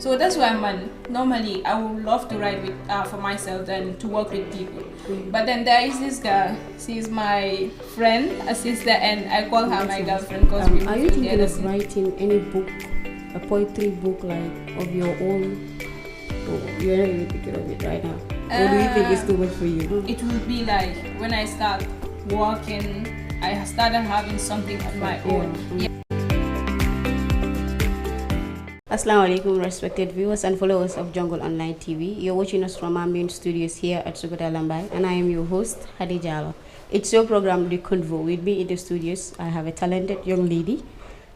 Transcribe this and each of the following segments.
So that's why, man, normally I would love to write with for myself than to work with people. But then there is this girl. She's my friend, a sister, and I call her my girlfriend because we Are you feel thinking of writing any book, a poetry book like of your own? Or you're not even thinking of it right now. Or do you think it's too much for you? It will be like when I start working, I started having something of my own. Yeah. Assalamu alaikum, respected viewers and followers of Jungle Online TV. You're watching us from our main studios here at Sukuta Lambai, and I am your host, Haddy Jallow. It's your program, The Convo. With me in the studios, I have a talented young lady.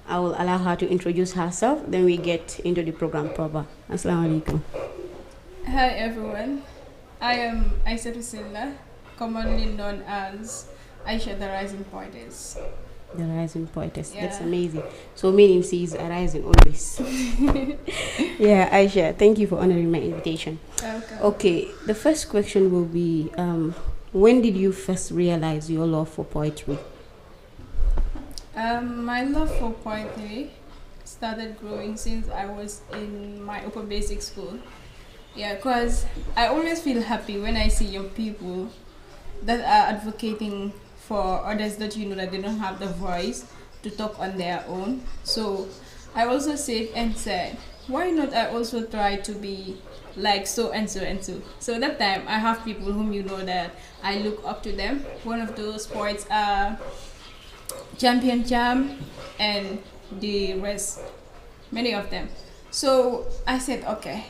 I will allow her to introduce herself, then we get into the program proper. Assalamu alaikum. Hi everyone, I am Isatou Sillah, commonly known as Aisha the Rising Poetess. The Rising Poetess. Yeah. That's amazing. So meaning she is arising always. Yeah, Aisha, thank you for honoring my invitation. Welcome. Okay, the first question will be, when did you first realize your love for poetry? My love for poetry started growing since I was in my upper basic school. Yeah, because I always feel happy when I see young people that are advocating for others that you know that they don't have the voice to talk on their own. So I also said and said, why not I also try to be like so and so and so. So that time I have people whom you know that I look up to them. One of those poets are Champion Cham and the rest, many of them. So I said, okay,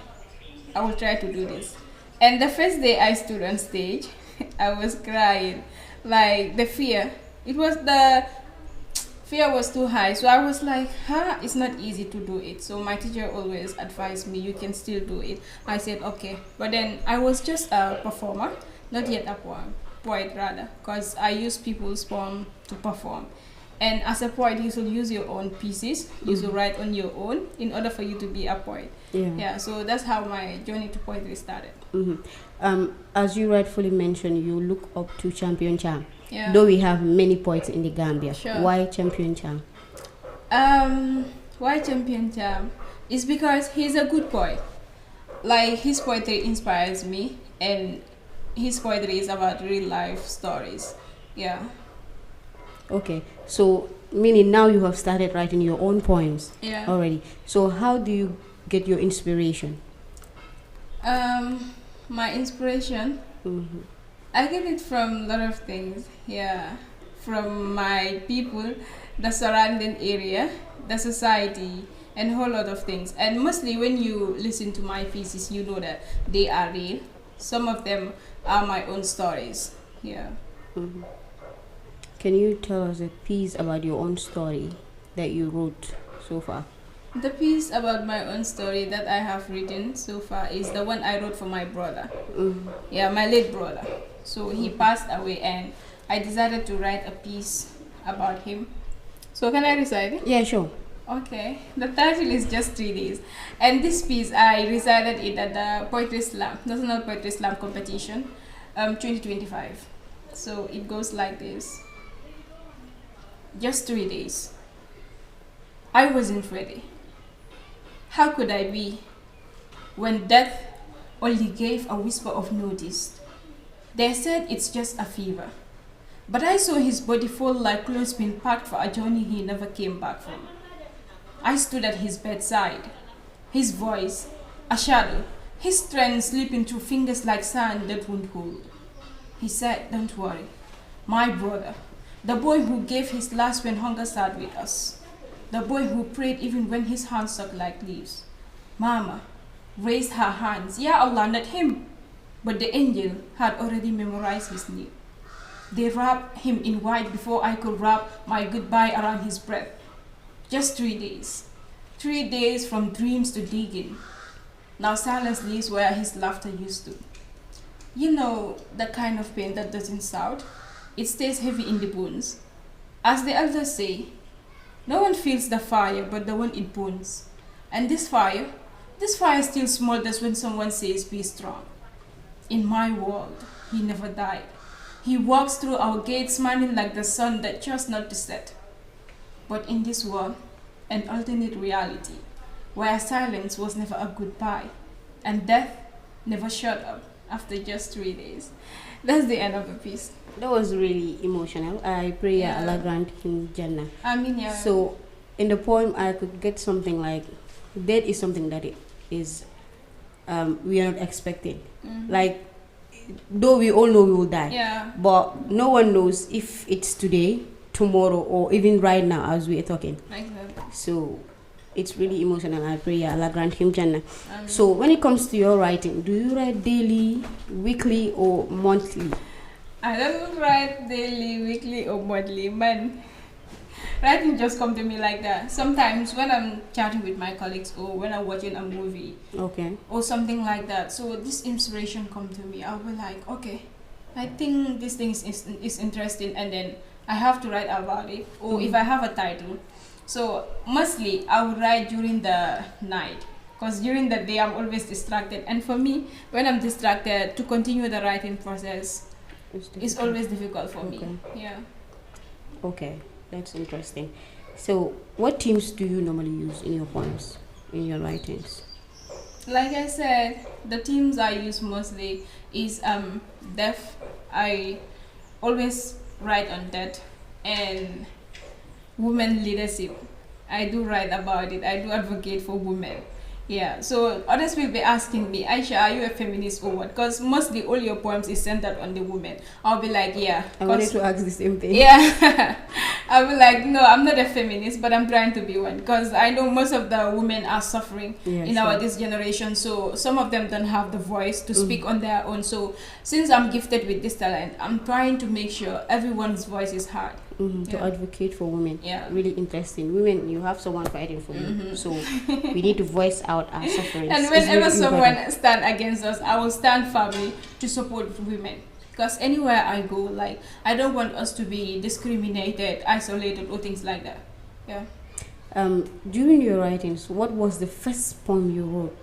I will try to do this. And the first day I stood on stage, I was crying. Like the fear, the fear was too high. So I was like, it's not easy to do it. So my teacher always advised me, you can still do it. I said, okay. But then I was just a performer, not yet a poet rather, because I use people's poem to perform. And as a poet, you should use your own pieces. You should write on your own in order for you to be a poet. Yeah. So that's how my journey to poetry started. As you rightfully mentioned, you look up to Champion Cham. Yeah. Though we have many poets in the Gambia. Sure. Why Champion Cham? Why Champion Cham? It's because he's a good poet. Like his poetry inspires me, and his poetry is about real life stories. Yeah. Okay, so meaning now you have started writing your own poems already. So how do you get your inspiration? My inspiration, I get it from a lot of things. Yeah, from my people, the surrounding area, the society, and a whole lot of things. And mostly when you listen to my pieces, you know that they are real. Some of them are my own stories. Yeah. Can you tell us a piece about your own story that you wrote so far? The piece about my own story that I have written so far is the one I wrote for my brother. Yeah, my late brother. So he passed away and I decided to write a piece about him. So can I recite it? Yeah, sure. Okay. The title is Just 3 Days. And this piece, I recited it at the Poetry Slam, National Poetry Slam Competition, 2025. So it goes like this. Just 3 days. I wasn't ready. How could I be when death only gave a whisper of notice? They said it's just a fever. But I saw his body fall like clothes being packed for a journey he never came back from. I stood at his bedside. His voice, a shadow, his strength slipping through fingers like sand that won't hold. He said, don't worry, my brother. The boy who gave his last when hunger sat with us. The boy who prayed even when his hands sucked like leaves. Mama raised her hands. Ya Allah, not him. But the angel had already memorized his name. They wrapped him in white before I could wrap my goodbye around his breath. Just 3 days. 3 days from dreams to digging. Now silence lives where his laughter used to. You know the kind of pain that doesn't shout? It stays heavy in the bones. As the elders say, no one feels the fire but the one it burns. And this fire still smolders when someone says be strong. In my world, he never died. He walks through our gates smiling like the sun that chose not to set. But in this world, an alternate reality, where silence was never a goodbye, and death never showed up after just 3 days. That's the end of the piece. That was really emotional. I pray Allah grant him Jannah. I mean, yeah. So, in the poem, I could get something like, death is something that it is we are not expecting. Like, though we all know we will die, but no one knows if it's today, tomorrow, or even right now as we are talking. Exactly. So, it's really emotional. I pray Allah grant him Jannah. So, when it comes to your writing, do you write daily, weekly, or monthly? I don't write daily, weekly, or monthly, man. Writing just come to me like that. Sometimes when I'm chatting with my colleagues or when I'm watching a movie, or something like that. So this inspiration come to me. I'll be like, okay, I think this thing is interesting, and then I have to write about it. Or if I have a title. So mostly I would write during the night, because during the day I'm always distracted. And for me, when I'm distracted, to continue the writing process is always difficult for me. Yeah. Okay, that's interesting. So, what themes do you normally use in your poems, in your writings? Like I said, the themes I use mostly is death. I always write on that, and women leadership. I do write about it. I do advocate for women. Yeah, so others will be asking me, Aisha, are you a feminist or what? Because mostly all your poems is centered on the women. I'll be like, yeah. I wanted to ask the same thing. Yeah. I'll be like, no, I'm not a feminist, but I'm trying to be one. Because I know most of the women are suffering in this generation. So some of them don't have the voice to speak on their own. So since I'm gifted with this talent, I'm trying to make sure everyone's voice is heard. To advocate for women. Really interesting. Women, you have someone fighting for you. So we need to voice out our sufferings. And whenever someone stand against us, I will stand firmly to support women. Because anywhere I go, like, I don't want us to be discriminated, isolated, or things like that. Yeah. During your writings, what was the first poem you wrote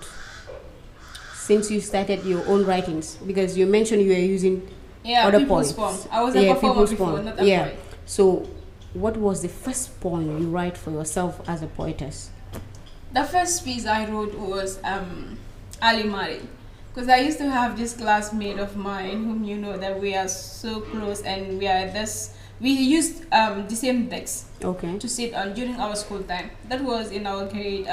since you started your own writings? Because you mentioned you were using other poems. I was a performer before, not a poet. So, what was the first poem you write for yourself as a poetess? The first piece I wrote was Ali Mari. Because I used to have this classmate of mine whom you know that we are so close, and we used the same decks to sit on during our school time. That was in our grade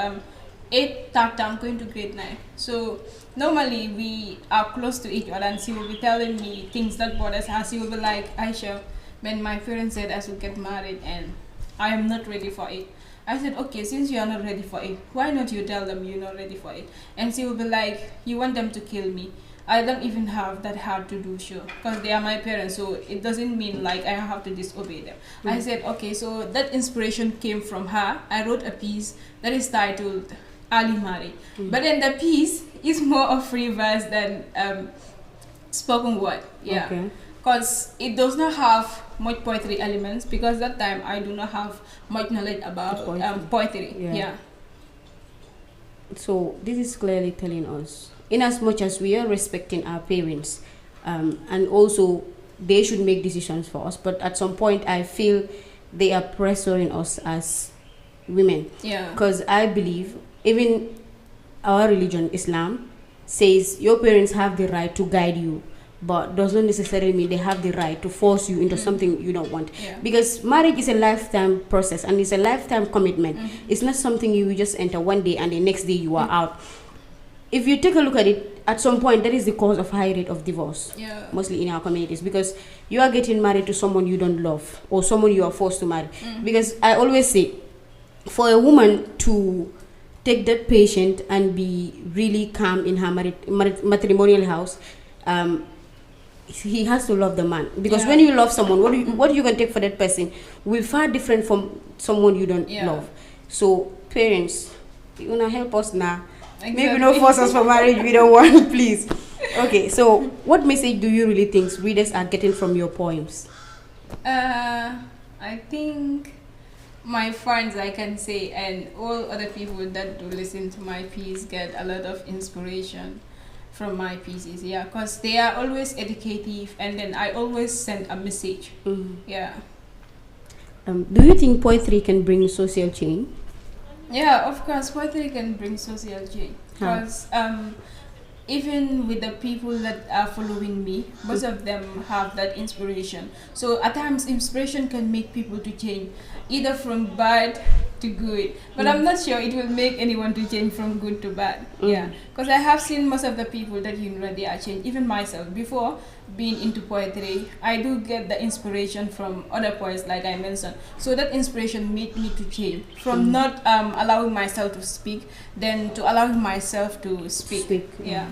8, third term, going to grade 9. So normally we are close to each other, and she will be telling me things that bothers her. She will be like, Aisha, when my parents said I should get married and I am not ready for it. I said, okay, since you are not ready for it, why not you tell them you're not ready for it? And she will be like, you want them to kill me. I don't even have that hard to do, sure, because they are my parents, so it doesn't mean like I have to disobey them. I said, okay, so that inspiration came from her. I wrote a piece that is titled Ali Mari. But then the piece is more of free verse than spoken word. Because it does not have much poetry elements, because that time I do not have much knowledge about poetry. So this is clearly telling us, in as much as we are respecting our parents, and also they should make decisions for us, but at some point I feel they are pressuring us as women. Because I believe even our religion, Islam, says your parents have the right to guide you, but doesn't necessarily mean they have the right to force you into something you don't want. Because marriage is a lifetime process, and it's a lifetime commitment. It's not something you just enter one day and the next day you are out. If you take a look at it, at some point that is the cause of high rate of divorce, mostly in our communities, because you are getting married to someone you don't love, or someone you are forced to marry. Because I always say, for a woman to take that patient and be really calm in her matrimonial house, he has to love the man. Because when you love someone, what you can take for that person will far different from someone you don't love. So parents, you wanna help us now? Maybe no force us for marriage, we don't want, please. Okay, so what message do you really think readers are getting from your poems? I think my friends, I can say, and all other people that do listen to my piece get a lot of inspiration from my pieces, because they are always educative, and then I always send a message. Do you think poetry can bring social change? Yeah, of course, poetry can bring social change. How? Because even with the people that are following me, most of them have that inspiration. So at times, inspiration can make people to change, either from bad to good. But I'm not sure it will make anyone to change from good to bad. Yeah, because I have seen most of the people that they are changed. Even myself, before being into poetry, I do get the inspiration from other poets, like I mentioned. So that inspiration made me to change from not allowing myself to speak, then to allowing myself to speak. Yeah.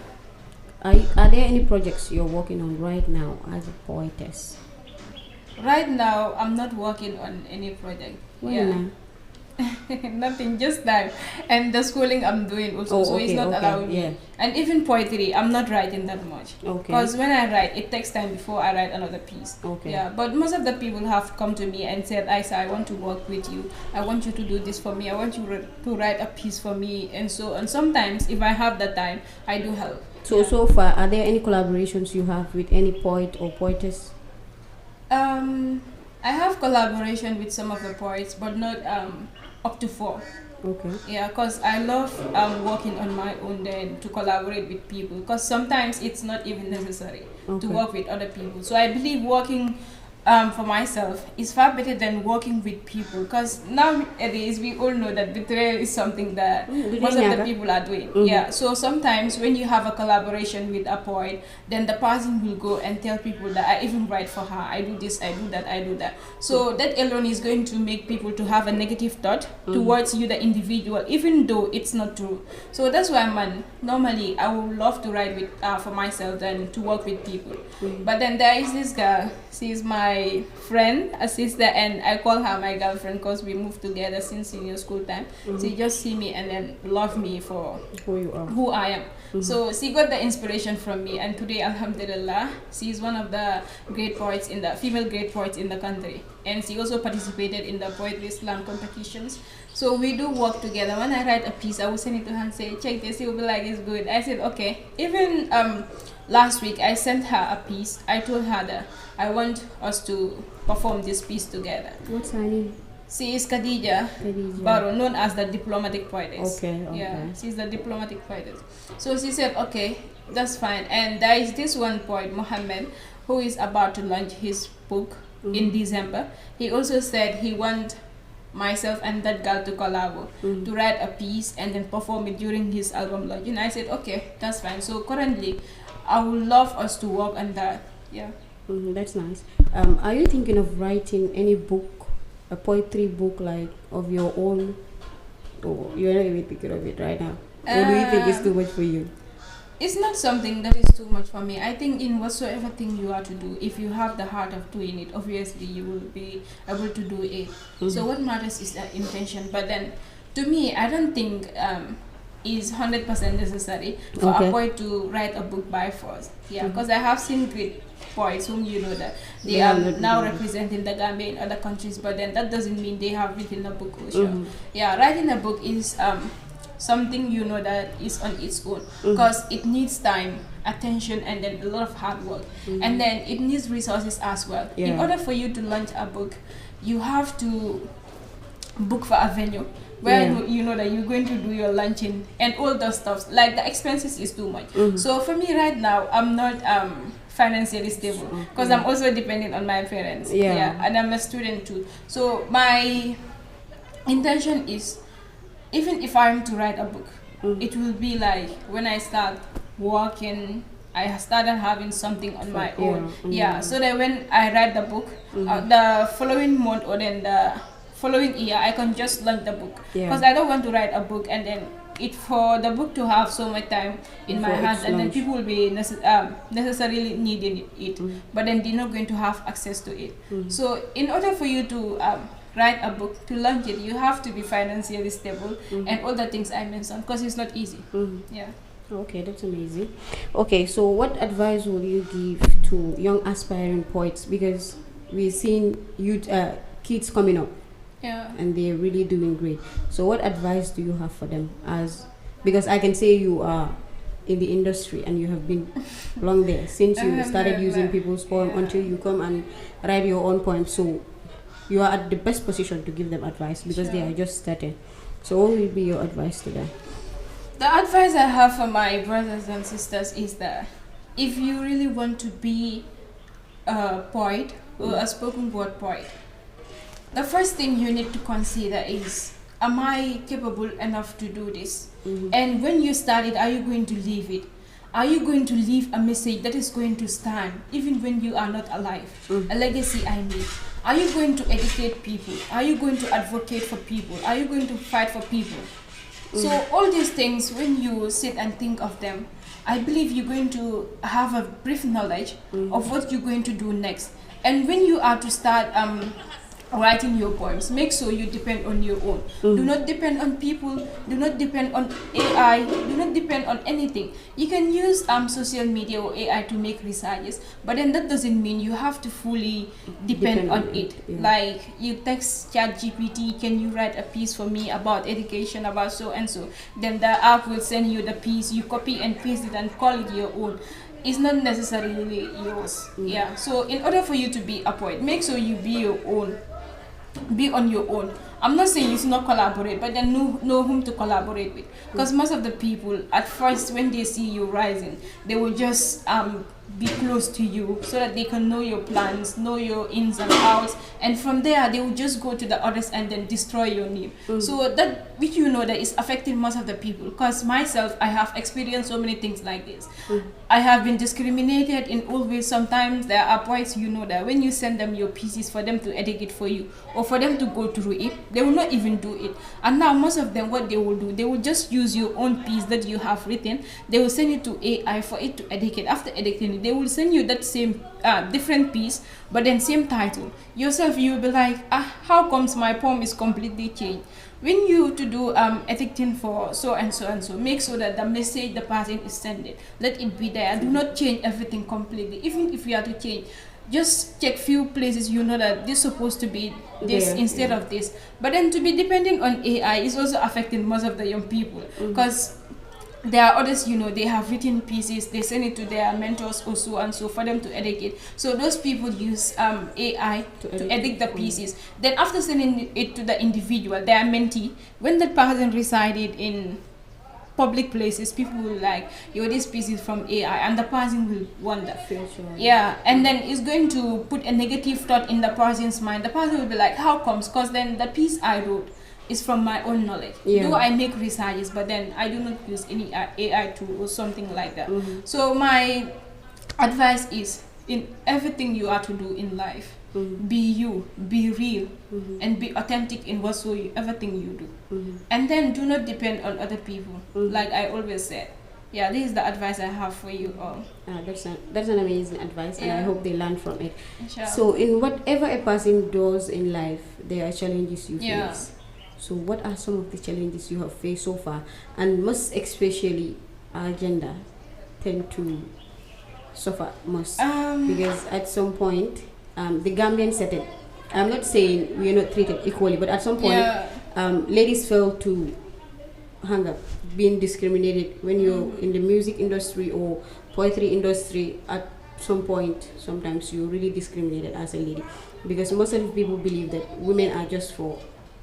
Are there any projects you're working on right now as a poetess? Right now, I'm not working on any project. Why Yeah. not? Nothing, just that. And the schooling I'm doing also, so it's not allowing me. And even poetry, I'm not writing that much. Because when I write, it takes time before I write another piece. Yeah, but most of the people have come to me and said, Isa, I want to work with you. I want you to do this for me. I want you to write a piece for me. And so, and sometimes, if I have the time, I do help. So far, are there any collaborations you have with any poet or poetess? I have collaboration with some of the poets, but not up to 4. Okay. Yeah, because I love working on my own then to collaborate with people, because sometimes it's not even necessary to work with other people. So I believe working for myself is far better than working with people, because nowadays we all know that betrayal is something that most of the people are doing. Yeah, so sometimes when you have a collaboration with a poet, then the person will go and tell people that I even write for her, I do this, I do that, I do that. So that alone is going to make people to have a negative thought towards you, the individual, even though it's not true. So that's why, man, normally I would love to write with for myself than to work with people. But then there is this girl, she's my friend, a sister, and I call her my girlfriend because we moved together since senior school time. She just see me and then love me for who I am. So she got the inspiration from me, and today, alhamdulillah, she is one of the great poets female great poets in the country, and she also participated in the poetry slam competitions. So we do work together. When I write a piece, I will send it to her and say, check this, she will be like, it's good. I said, okay. Even last week, I sent her a piece. I told her that I want us to perform this piece together. What's her name? She is Khadija Baro, known as the diplomatic poetess. Okay. Yeah, she's the diplomatic poetess. So she said, okay, that's fine. And there is this one poet, Mohammed, who is about to launch his book in December. He also said he wants myself and that girl to collab, to write a piece and then perform it during his album launch. And I said, okay, that's fine. So currently, I would love us to work on that. Yeah. That's nice. Are you thinking of writing any book, a poetry book like of your own? Or you're not even thinking of it right now? Or do you think it's too much for you? It's not something that is too much for me. I think in whatsoever thing you are to do, if you have the heart of doing it, obviously you will be able to do it. So what matters is the intention. But then, to me, I don't think is 100% necessary for a poet to write a book by force. Yeah, because I have seen great poets whom you know that they are now representing the Gambia in other countries, but then that doesn't mean they have written a book also. Yeah, writing a book is something you know that is on its own, because it needs time, attention, and then a lot of hard work, and then it needs resources as well. In order for you to launch a book, you have to book for a venue where you know that you're going to do your launching and all those stuff. Like the expenses is too much. So for me right now, I'm not financially stable, because I'm also dependent on my parents. And I'm a student too. So my intention is, even if I'm to write a book, it will be like when I start working, I started having something on my own. So that when I write the book, the following month or then the following year, I can just launch the book. Because I don't want to write a book and then for the book to have so much time in my hands, and then people will be necessarily needing it, but then they're not going to have access to it. So in order for you to write a book, to launch it, you have to be financially stable and all the things I mentioned, because it's not easy. Okay, that's amazing. Okay, so what advice would you give to young aspiring poets? Because we've seen youth kids coming up, and they're really doing great. So what advice do you have for them? Because I can say you are in the industry and you have been long there since you started using people's poem until you come and write your own poem. So you are at the best position to give them advice, because they are just starting. So what will be your advice to them? The advice I have for my brothers and sisters is that if you really want to be a poet or a spoken word poet, the first thing you need to consider is, am I capable enough to do this? And when you start it, are you going to leave it? Are you going to leave a message that is going to stand even when you are not alive? A legacy I mean. Are you going to educate people? Are you going to advocate for people? Are you going to fight for people? So all these things, when you sit and think of them, I believe you're going to have a brief knowledge of what you're going to do next. And when you are to start writing your poems, make sure you depend on your own. Do not depend on people, do not depend on AI, do not depend on anything. You can use social media or AI to make researches, but then that doesn't mean you have to fully depend on it. Like you text ChatGPT, can you write a piece for me about education, about so and so, then the app will send you the piece, you copy and paste it and call it your own. It's not necessarily yours. Yeah, so in order for you to be a poet, make sure you be your own, be on your own. I'm not saying you should not collaborate, but then know whom to collaborate with. Because most of the people, at first, when they see you rising, they will just be close to you so that they can know your plans, know your ins and outs, and from there they will just go to the others and then destroy your name. So that, which you know, that is affecting most of the people. Because myself, I have experienced so many things like this. I have been discriminated in all ways. Sometimes there are poets, you know, that when you send them your pieces for them to edit it for you or for them to go through it, they will not even do it. And now most of them, what they will do, they will just use your own piece that you have written, they will send it to AI for it to edit it. After editing it, they will send you that same different piece, but then same title. Yourself, you will be like, how comes my poem is completely changed? When you to do editing for so and so and so, make sure that the message the person is sending, let it be there. Do not change everything completely. Even if you have to change, just check few places you know that this is supposed to be this instead of this. But then to be depending on AI is also affecting most of the young people, because there are others, you know, they have written pieces, they send it to their mentors or so and so for them to edit it. So those people use AI to edit the pieces. Then after sending it to the individual, their mentee, when that person resided in public places, people will like, yo, this piece is from AI, and the person will wonder. Yeah, and then it's going to put a negative thought in the person's mind. The person will be like, how comes? Because then the piece I wrote is from my own knowledge. Do I make researches, but then I do not use any AI tool or something like that. So my advice is, in everything you are to do in life, be you, be real, and be authentic in whatsoever thing you do. And then do not depend on other people, like I always said. Yeah, this is the advice I have for you all. That's an amazing advice, and I hope they learn from it. Inshallah. So in whatever a person does in life, there are challenges you face. So what are some of the challenges you have faced so far? And most especially, our gender tend to suffer most. Because at some point, the Gambian setting, I'm not saying we are not treated equally, but at some point, ladies fell to hang up, being discriminated when you're in the music industry or poetry industry. At some point, sometimes you're really discriminated as a lady, because most of the people believe that women are just for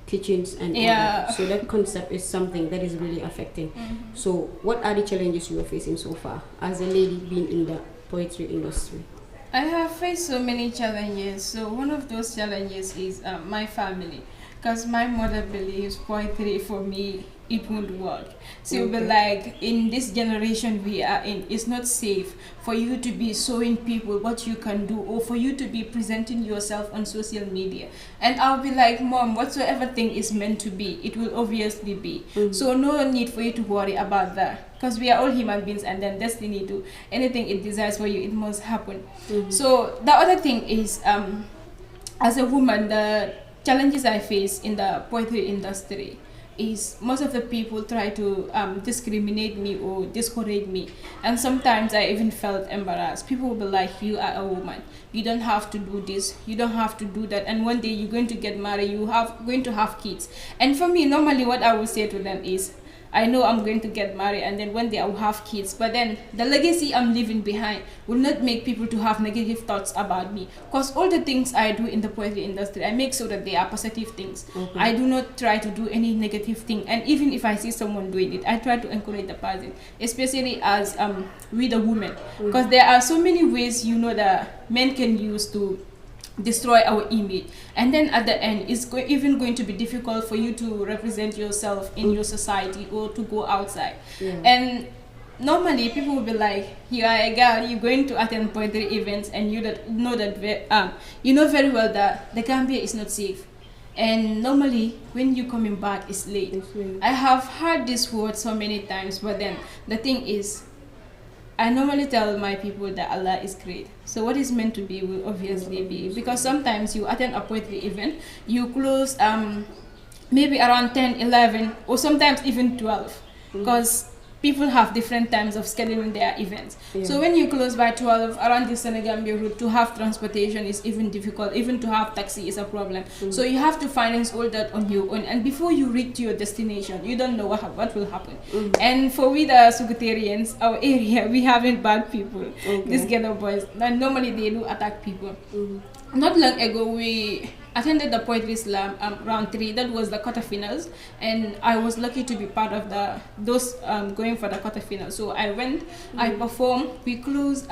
kitchens and all that. So that concept is something that is really affecting. So what are the challenges you are facing so far as a lady being in the poetry industry? I have faced so many challenges. So one of those challenges is my family, because my mother believes poetry for me, it won't work. So you'll be like, in this generation we are in, it's not safe for you to be showing people what you can do, or for you to be presenting yourself on social media. And I'll be like, Mom, whatsoever thing is meant to be, it will obviously be. So no need for you to worry about that, because we are all human beings, and then destiny to anything it desires for you, it must happen. So the other thing is, as a woman, the challenges I face in the poetry industry is most of the people try to discriminate me or discourage me, and sometimes I even felt embarrassed. People will be like, you are a woman, you don't have to do this, you don't have to do that, and one day you're going to get married, going to have kids. And for me, normally what I would say to them is, I know I'm going to get married, and then one day I will have kids. But then the legacy I'm leaving behind will not make people to have negative thoughts about me. Because all the things I do in the poetry industry, I make sure that they are positive things. I do not try to do any negative thing. And even if I see someone doing it, I try to encourage the person, especially as with a woman. Because there are so many ways, that men can use to destroy our image, and then at the end it's even going to be difficult for you to represent yourself in your society or to go outside. And normally people will be like, you are a girl, you're going to attend poetry events, and you know very well that the Gambia is not safe, and normally when you coming back it's late. I have heard this word so many times, but then the thing is, I normally tell my people that Allah is great. So what is meant to be will obviously be. Because sometimes you attend a poetry event, you close maybe around 10, 11, or sometimes even 12. Because people have different times of scheduling their events. So when you close by 12, around the Senegambia route, to have transportation is even difficult. Even to have taxi is a problem. So you have to finance all that on your own. And before you reach your destination, you don't know what will happen. And for we the Sugutarians, our area, we haven't bad people. These ghetto boys, and normally they do attack people. Not long ago, we attended the poetry slam round 3. That was the quarterfinals, and I was lucky to be part of those going for the quarterfinals. So I went, I performed. We closed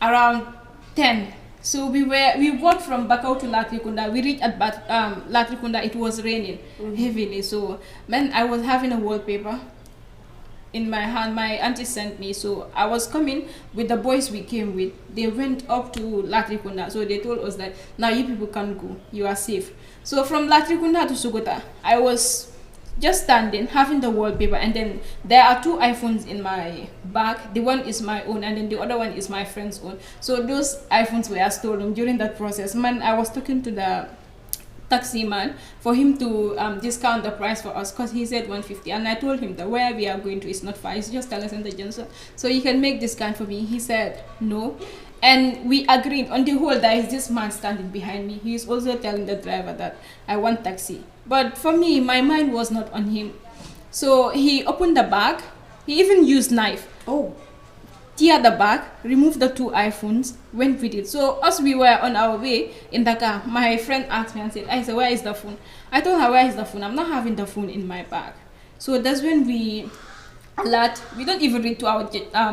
around 10. So we walked from Bakau to Latrikunda. We reached at Latrikunda. It was raining heavily. So I was having a wallpaper in my hand. My auntie sent me, so I was coming with the boys we came with. They went up to Latrikunda, so they told us that now you people can go, you are safe. So from Latrikunda to Sugota, I was just standing having the wallpaper, and then there are 2 iPhones in my bag. The one is my own, and then the other one is my friend's own. So those iPhones were stolen during that process. I was talking to the taxi man for him to discount the price for us, because he said 150, and I told him that where we are going to is not far, it's just Alexander Johnson, so you can make discount for me. He said no, and we agreed. On the whole, there is this man standing behind me. He is also telling the driver that I want taxi, but for me, my mind was not on him. So he opened the bag. He even used knife. Tear the bag, remove the 2 iPhones, went with it. So as we were on our way in the car, my friend asked me and said, I said, where is the phone? I told her, where is the phone? I'm not having the phone in my bag. So that's when we alert. We don't even reach to our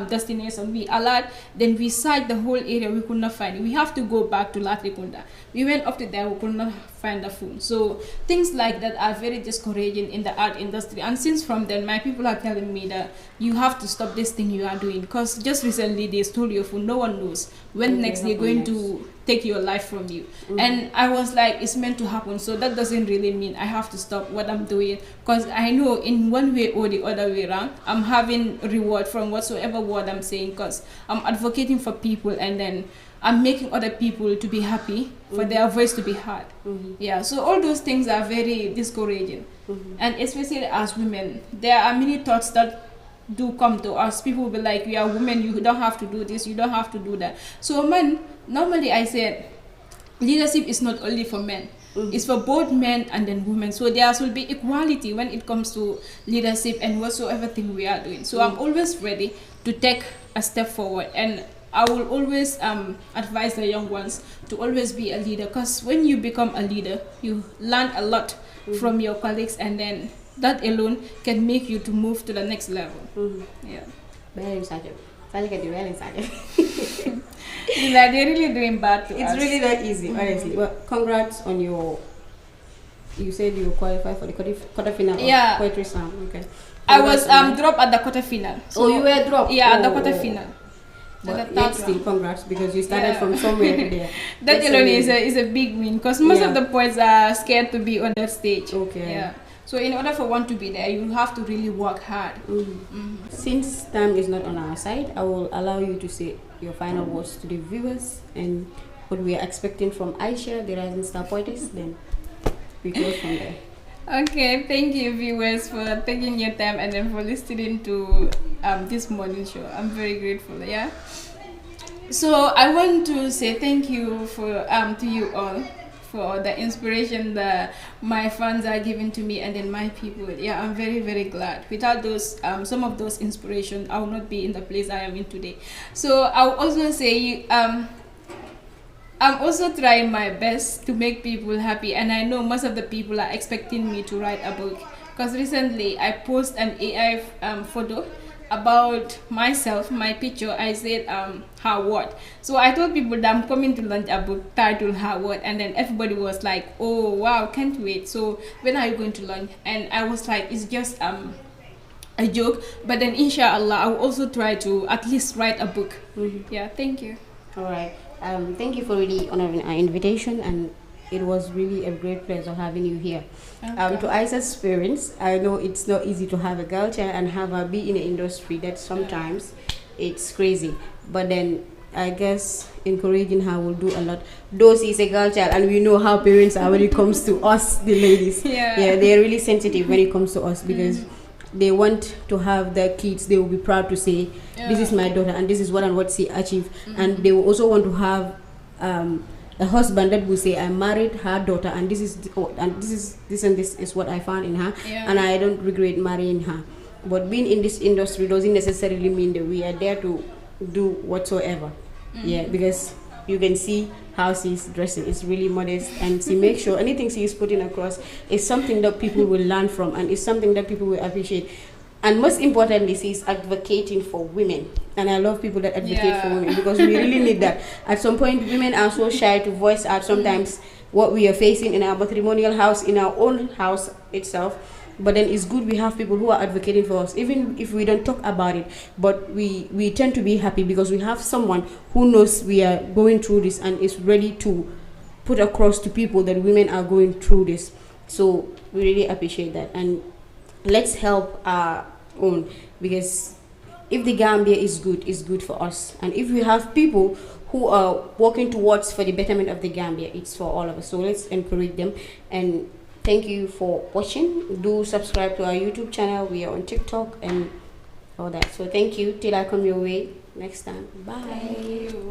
destination. We alert, then we search the whole area. We could not find it. We have to go back to Latrikunda. We went up to there, we could not find the phone. So things like that are very discouraging in the art industry. And since from then, my people are telling me that you have to stop this thing you are doing, because just recently they stole your phone. No one knows when next they're going to take your life from you. And I was like, it's meant to happen, so that doesn't really mean I have to stop what I'm doing, because I know in one way or the other way around, I'm having reward from whatsoever word I'm saying, because I'm advocating for people, and then I'm making other people to be happy, for their voice to be heard. Yeah, so all those things are very discouraging. And especially as women, there are many thoughts that do come to us. People will be like, you are women, you don't have to do this, you don't have to do that. So normally I said, leadership is not only for men. It's for both men and then women. So there will be equality when it comes to leadership and whatsoever thing we are doing. So I'm always ready to take a step forward, and I will always advise the young ones to always be a leader, because when you become a leader, you learn a lot from your colleagues, and then that alone can make you to move to the next level. Yeah. Very excited. Like they're really doing bad to us. It's really that easy, honestly. Well, congrats on you said you qualified for the quarterfinal of Poetry Slam. Okay. I was dropped at the quarterfinal. So you were dropped? Yeah, at the quarterfinal. But yet still, congrats, because you started from somewhere to there. That alone is a big win, because most of the poets are scared to be on that stage. Okay. Yeah. So in order for one to be there, you have to really work hard. Since time is not on our side, I will allow you to say your final words to the viewers and what we are expecting from Aisha, the Rising Star Poetess. Then we go from there. Okay, thank you viewers for taking your time and then for listening to this morning show. I'm very grateful. So I want to say thank you to you all for the inspiration that my fans are giving to me, and then my people. Yeah, I'm very, very glad. Without those, some of those inspirations, I will not be in the place I am in today. So I'll also say, I'm also trying my best to make people happy, and I know most of the people are expecting me to write a book. Because recently I posted an AI photo about myself, my picture. I said her word. So I told people that I'm coming to launch a book titled Her Word, and then everybody was like, oh wow, can't wait. So when are you going to launch? And I was like, it's just a joke, but then inshallah I will also try to at least write a book. Yeah, thank you. All right. Thank you for really honoring our invitation, and it was really a great pleasure having you here. Okay. To Isa's parents, I know it's not easy to have a girl child and have her be in the industry. That sometimes it's crazy, but then I guess encouraging her will do a lot. Though she's a girl child, and we know how parents are when it comes to us, the ladies. Yeah, they're really sensitive when it comes to us because they want to have their kids. They will be proud to say, "This is my daughter, and this is what and what she achieved." And they will also want to have a husband that will say, "I married her daughter, and this is this is what I found in her, and I don't regret marrying her." But being in this industry doesn't necessarily mean that we are there to do whatsoever. Yeah, because you can see how she's dressing. It's really modest, and she makes sure anything she is putting across is something that people will learn from, and it's something that people will appreciate. And most importantly, she's advocating for women, and I love people that advocate for women, because we really need that. At some point, women are so shy to voice out sometimes what we are facing in our matrimonial house, in our own house itself. But then it's good we have people who are advocating for us, even if we don't talk about it. But we tend to be happy because we have someone who knows we are going through this and is ready to put across to people that women are going through this. So we really appreciate that, and let's help our own, because if the Gambia is good, it's good for us. And if we have people who are working towards for the betterment of the Gambia, it's for all of us. So let's encourage them. And thank you for watching. Do subscribe to our YouTube channel. We are on TikTok and all that. So thank you. Till I come your way next time. Bye. Thank you.